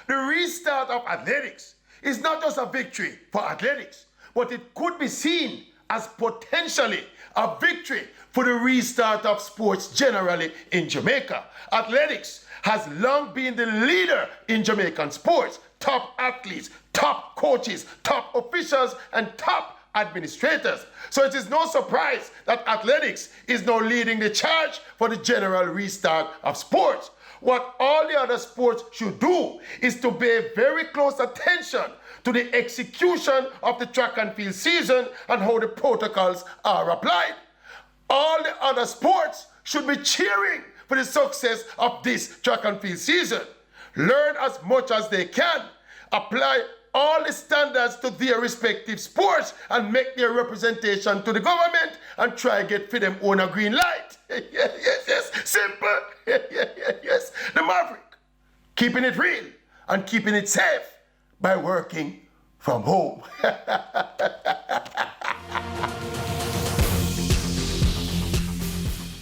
The restart of athletics is not just a victory for athletics, but it could be seen as potentially a victory for the restart of sports generally in Jamaica. Athletics has long been the leader in Jamaican sports. Top athletes, top coaches, top officials, and top administrators. So it is no surprise that athletics is now leading the charge for the general restart of sports. What all the other sports should do is to pay very close attention to the execution of the track and field season and how the protocols are applied. All the other sports should be cheering for the success of this track and field season. Learn as much as they can, apply all the standards to their respective sports and make their representation to the government and try to get for them own a green light. Yes, simple. Yes. The Maverick, keeping it real and keeping it safe by working from home.